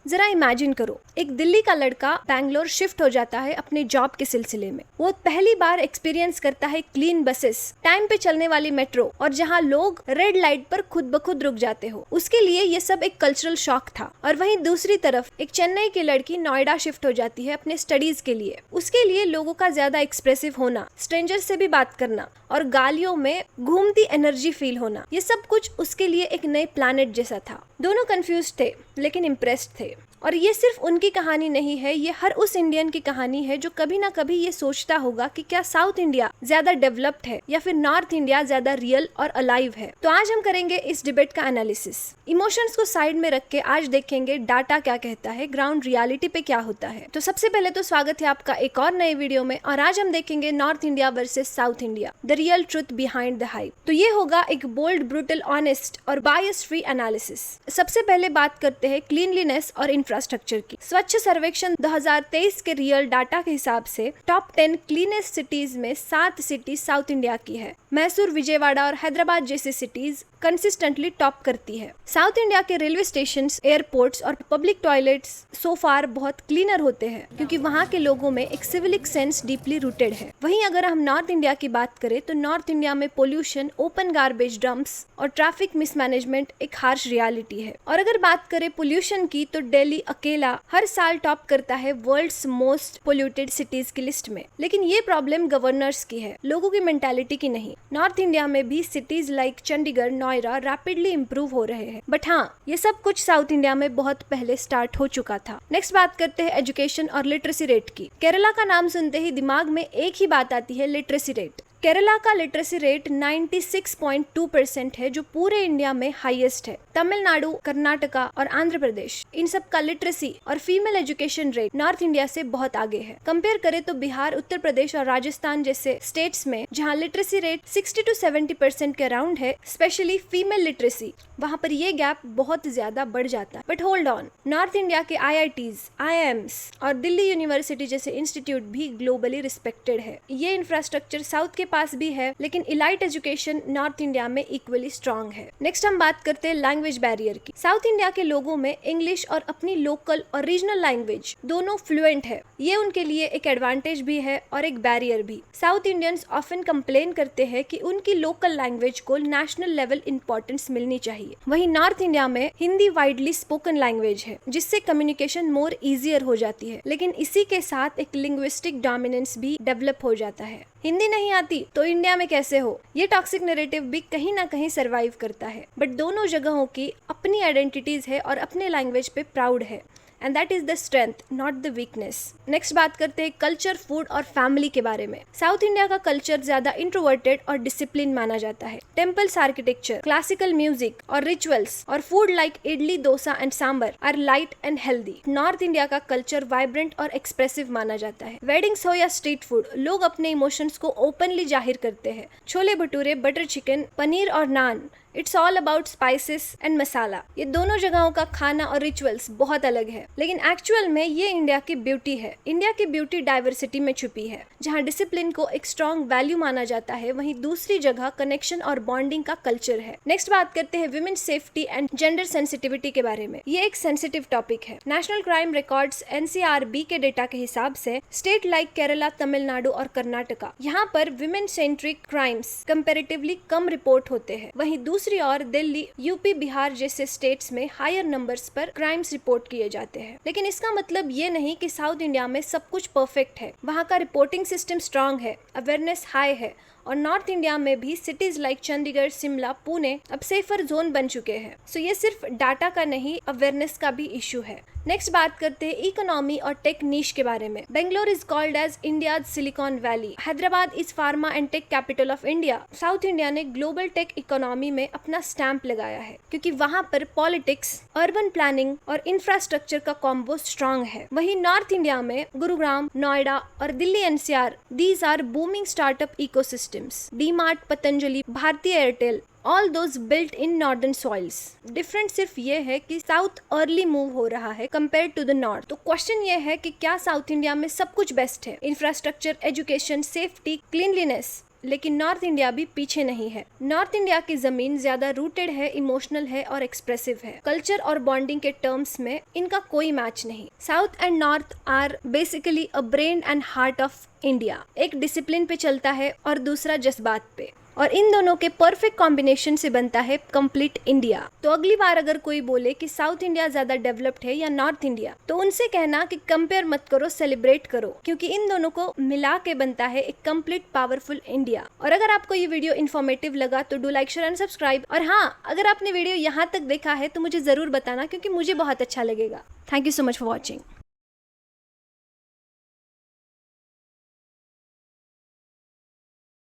जरा इमेजिन करो, एक दिल्ली का लड़का बैंगलोर शिफ्ट हो जाता है अपने जॉब के सिलसिले में। वो पहली बार एक्सपीरियंस करता है क्लीन बसेस, टाइम पे चलने वाली मेट्रो और जहाँ लोग रेड लाइट पर खुद ब खुद रुक जाते हो। उसके लिए ये सब एक कल्चरल शॉक था। और वहीं दूसरी तरफ एक चेन्नई की लड़की नोएडा शिफ्ट हो जाती है अपने स्टडीज के लिए। उसके लिए लोगों का ज्यादा एक्सप्रेसिव होना, स्ट्रेंजर से भी बात करना और गालियों में घूमती एनर्जी फील होना, ये सब कुछ उसके लिए एक नए प्लैनेट जैसा था। दोनों कंफ्यूज थे लेकिन इम्प्रेस्ड थे। और ये सिर्फ उनकी कहानी नहीं है, ये हर उस इंडियन की कहानी है जो कभी ना कभी ये सोचता होगा कि क्या साउथ इंडिया ज्यादा डेवलप्ड है या फिर नॉर्थ इंडिया ज्यादा रियल और अलाइव है। तो आज हम करेंगे इस डिबेट का एनालिसिस। इमोशंस को साइड में रख के आज देखेंगे डाटा क्या कहता है, ग्राउंड रियलिटी पे क्या होता है। तो सबसे पहले तो स्वागत है आपका एक और नए वीडियो में, और आज हम देखेंगे north India versus south India, the real truth behind the hype. तो ये होगा एक बोल्ड, ब्रूटल, ऑनेस्ट और बायस फ्री एनालिसिस। सबसे पहले बात करते हैं क्लीनलीनेस और इंफ्रास्ट्रक्चर की। स्वच्छ सर्वेक्षण 2023 के रियल डाटा के हिसाब से टॉप 10 क्लीनेस्ट सिटीज में 7 सिटी साउथ इंडिया की है। मैसूर, विजयवाड़ा और हैदराबाद जैसी सिटीज कंसिस्टेंटली टॉप करती है। साउथ इंडिया के रेलवे स्टेशंस, एयरपोर्ट्स और पब्लिक टॉयलेट्स सो फार बहुत क्लीनर होते हैं क्योंकि वहाँ के लोगों में एक सिविलिक सेंस डीपली रूटेड है। वहीं अगर हम नॉर्थ इंडिया की बात करें तो नॉर्थ इंडिया में पोल्यूशन, ओपन गार्बेज डंप्स और ट्रैफिक मिसमैनेजमेंट एक हार्श रियलिटी है। और अगर बात करें पोल्यूशन की तो दिल्ली अकेला हर साल टॉप करता है वर्ल्ड्स मोस्ट पोल्यूटेड सिटीज की लिस्ट में। लेकिन ये प्रॉब्लम गवर्नर्स की है, लोगों की मेंटालिटी की नहीं। नॉर्थ इंडिया में भी cities like Chandigarh, Noida rapidly improve हो रहे हैं, बट हाँ, ये सब कुछ साउथ इंडिया में बहुत पहले स्टार्ट हो चुका था। नेक्स्ट बात करते हैं एजुकेशन और लिटरेसी रेट की। केरला का नाम सुनते ही दिमाग में एक ही बात आती है, लिटरेसी रेट। केरला का लिटरेसी रेट 96.2% है, जो पूरे इंडिया में हाईएस्ट है। तमिलनाडु, कर्नाटका और आंध्र प्रदेश, इन सब का लिटरेसी और female education rate north India से बहुत आगे है। कंपेयर करें तो बिहार, उत्तर प्रदेश और राजस्थान जैसे स्टेट्स में जहां लिटरेसी रेट 60 to 70% के अराउंड है, स्पेशली फीमेल लिटरेसी, वहां पर ये गैप बहुत ज्यादा बढ़ जाता है। But hold on, north India के IITs, IIMs और दिल्ली यूनिवर्सिटी जैसे इंस्टीट्यूट भी ग्लोबली रिस्पेक्टेड है। ये इंफ्रास्ट्रक्चर साउथ के पास भी है, लेकिन इलाइट एजुकेशन नॉर्थ इंडिया में इक्वली स्ट्रॉन्ग है। नेक्स्ट हम बात करते हैं लैंग्वेज बैरियर की। साउथ इंडिया के लोगों में इंग्लिश और अपनी लोकल और रीजनल लैंग्वेज दोनों फ्लुएंट है। ये उनके लिए एक एडवांटेज भी है और एक बैरियर भी। साउथ इंडियंस ऑफन कंप्लेन करते हैं कि उनकी लोकल लैंग्वेज को नेशनल लेवल इंपॉर्टेंस मिलनी चाहिए। वहीं नॉर्थ इंडिया में हिंदी वाइडली स्पोकन लैंग्वेज है, जिससे कम्युनिकेशन मोर इजियर हो जाती है। लेकिन इसी के साथ एक लिंग्विस्टिक डोमिनेंस भी डेवलप हो जाता है। हिंदी नहीं आती तो इंडिया में कैसे हो, ये टॉक्सिक नैरेटिव भी कहीं ना कहीं सरवाइव करता है। बट दोनों जगहों की अपनी आइडेंटिटीज है और अपने लैंग्वेज पे प्राउड है। And that is the strength, not the weakness. Next बात करते हैं कल्चर, फूड और फैमिली के बारे में। साउथ इंडिया का कल्चर ज्यादा इंट्रोवर्टेड और डिसिप्लिन माना जाता है। टेम्पल्स आर्किटेक्चर, क्लासिकल म्यूजिक और रिचुअल्स और food like idli, dosa and sambar are light and healthy. North India का कल्चर वाइब्रेंट और एक्सप्रेसिव माना जाता है। वेडिंग्स हो या स्ट्रीट फूड, लोग अपने इमोशंस को ओपनली जाहिर करते हैं। छोले भटूरे, बटर चिकन, पनीर और naan, it's all about spices and masala. ये दोनों जगहों का खाना और रिचुअल्स बहुत अलग है, लेकिन एक्चुअल में ये इंडिया की ब्यूटी है। इंडिया की ब्यूटी डाइवर्सिटी में छुपी है। जहाँ डिसिप्लिन को एक स्ट्रॉन्ग वैल्यू माना जाता है, वहीं दूसरी जगह कनेक्शन और बॉन्डिंग का कल्चर है। नेक्स्ट बात करते हैं women safety and gender sensitivity के बारे में। ये एक सेंसिटिव टॉपिक है। नेशनल क्राइम रिकॉर्ड्स NCRB के डेटा के हिसाब से स्टेट लाइक केरला, तमिलनाडु और कर्नाटका, यहाँ पर विमेन सेंट्रिक क्राइम्स कंपेरेटिवली कम रिपोर्ट होते हैं। वहीं दूसरी और दिल्ली, यूपी, बिहार जैसे स्टेट्स में हायर नंबर्स पर क्राइम्स रिपोर्ट किए जाते हैं। लेकिन इसका मतलब ये नहीं कि साउथ इंडिया में सब कुछ परफेक्ट है। वहाँ का रिपोर्टिंग सिस्टम स्ट्रांग है, अवेयरनेस हाई है और नॉर्थ इंडिया में भी सिटीज लाइक चंडीगढ़, शिमला, पुणे अब सेफर जोन बन चुके हैं। सो ये सिर्फ डाटा का नहीं, अवेयरनेस का भी इशू है। नेक्स्ट बात करते हैं इकोनॉमी और टेक नीश के बारे में। Bangalore is called as India Silicon Valley. Hyderabad is pharma and tech capital of India. South India ने ग्लोबल टेक इकोनॉमी में अपना स्टैंप लगाया है क्योंकि वहाँ पर पॉलिटिक्स, अर्बन प्लानिंग और इंफ्रास्ट्रक्चर का कॉम्बो स्ट्रांग है। वहीं नॉर्थ इंडिया में गुरुग्राम, नोएडा और Delhi NCR, these are booming startup ecosystems. DMart, Patanjali, Bharti Airtel, all those built in northern soils. Different सिर्फ ये है कि साउथ अर्ली मूव हो रहा है कंपेयर टू द नॉर्थ। तो क्वेश्चन ये है कि क्या साउथ इंडिया में सब कुछ बेस्ट है? इंफ्रास्ट्रक्चर, एजुकेशन, सेफ्टी, क्लीनलीनेस लेकिन नॉर्थ इंडिया भी पीछे नहीं है। नॉर्थ इंडिया की जमीन ज्यादा रूटेड है, इमोशनल है और एक्सप्रेसिव है। कल्चर और बॉन्डिंग के टर्म्स में इनका कोई मैच नहीं। South and north are basically a brain and heart of India. एक डिसिप्लिन पे चलता है और दूसरा जज्बात पे, और इन दोनों के परफेक्ट कॉम्बिनेशन से बनता है कंप्लीट इंडिया। तो अगली बार अगर कोई बोले कि साउथ इंडिया ज्यादा डेवलप्ड है या नॉर्थ इंडिया, तो उनसे कहना कि कंपेयर मत करो, सेलिब्रेट करो, क्योंकि इन दोनों को मिला के बनता है एक कंप्लीट पावरफुल इंडिया। और अगर आपको ये वीडियो इन्फॉर्मेटिव लगा तो do like, share and subscribe. और हाँ, अगर आपने वीडियो यहाँ तक देखा है तो मुझे जरूर बताना, क्योंकि मुझे बहुत अच्छा लगेगा। Thank you so much for watching.